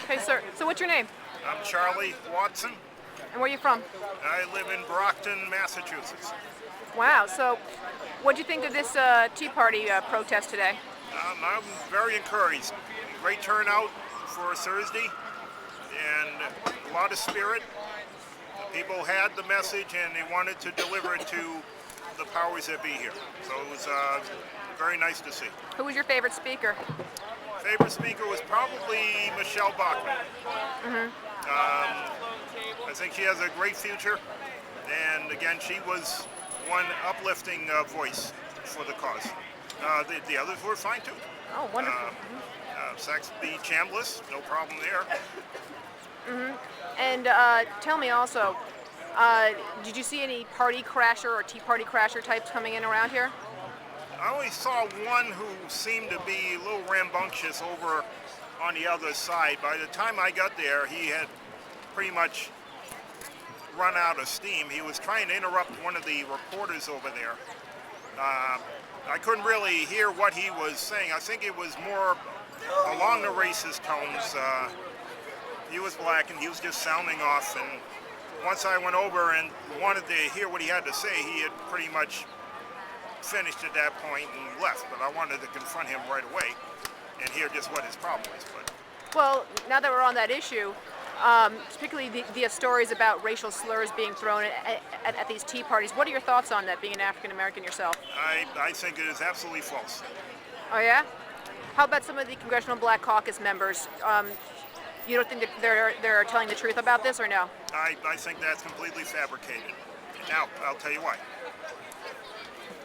Hey, sir. So what's your name? I'm Charlie Watson. And where are you from? I live in Brockton, Massachusetts. Wow. So what do you think of this Tea Party protest today? I'm very encouraged. Great turnout for Thursday and a lot of spirit. People had the message and they wanted to deliver it to the powers that be here. So it was very nice to see. Who was your favorite speaker? Favorite speaker was probably Michelle Bachmann. I think she has a great future. And again, she was one uplifting voice for the cause. The others were fine too. Oh, wonderful. Saxby Chambliss, no problem there. And tell me also, did you see any party crasher or Tea Party crasher types coming in around here? I only saw one who seemed to be a little rambunctious over on the other side. By the time I got there, he had pretty much run out of steam. He was trying to interrupt one of the reporters over there. I couldn't really hear what he was saying. I think it was more along the racist tones. He was black and he was just sounding off. And once I went over and wanted to hear what he had to say, he had pretty much finished at that point and left. But I wanted to confront him right away and hear just what his problem is. But Well, now that we're on that issue, particularly the stories about racial slurs being thrown at these tea parties, what are your thoughts on that, being an African American yourself? I think it is absolutely false. Oh, yeah? How about some of the Congressional Black Caucus members? You don't think that they're telling the truth about this, or no? I think that's completely fabricated. Now, I'll tell you why.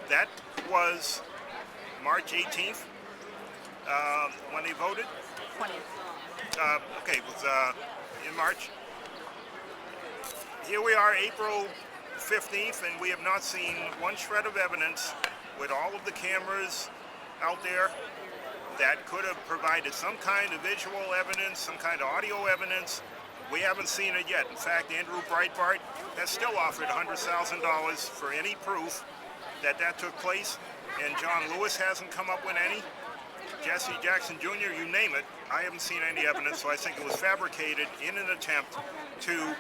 That was March 18th when they voted. 20th. Okay, it was in March. Here we are, April 15th, and we have not seen one shred of evidence with all of the cameras out there that could have provided some kind of visual evidence, some kind of audio evidence. We haven't seen it yet. In fact, Andrew Breitbart has still offered $100,000 for any proof that took place, and John Lewis hasn't come up with any. Jesse Jackson Jr., you name it, I haven't seen any evidence, so I think it was fabricated in an attempt to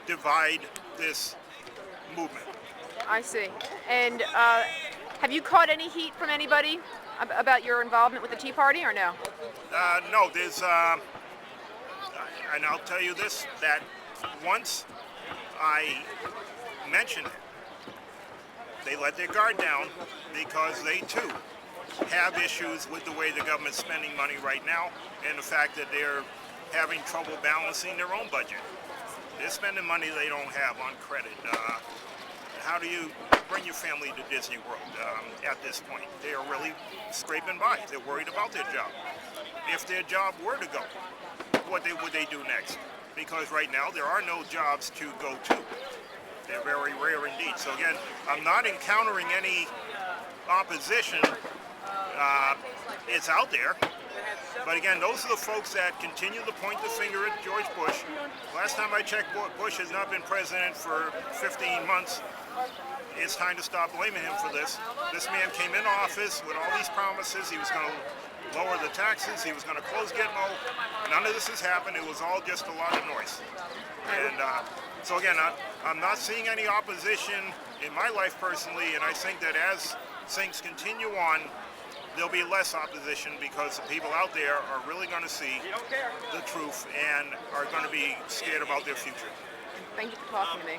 divide this movement. I see. And have you caught any heat from anybody about your involvement with the Tea Party, or no? No, there's, and I'll tell you this, that once I mentioned it, they let their guard down because they too have issues with the way the government's spending money right now and the fact that they're having trouble balancing their own budget. They're spending money they don't have on credit. How do you bring your family to Disney World at this point? They are really scraping by. They're worried about their job. If their job were to go, what would they do next? Because right now there are no jobs to go to. They're very rare indeed. So again, I'm not encountering any opposition. It's out there. But again, those are the folks that continue to point the finger at George Bush. Last time I checked, Bush has not been president for 15 months. It's time to stop blaming him for this. This man came in office with all these promises. He was going to lower the taxes. He was going to close Gitmo. None of this has happened. It was all just a lot of noise. And so again, I'm not seeing any opposition in my life personally, and I think that as things continue on, there'll be less opposition because the people out there are really going to see the truth and are going to be scared about their future. Thank you for talking to me.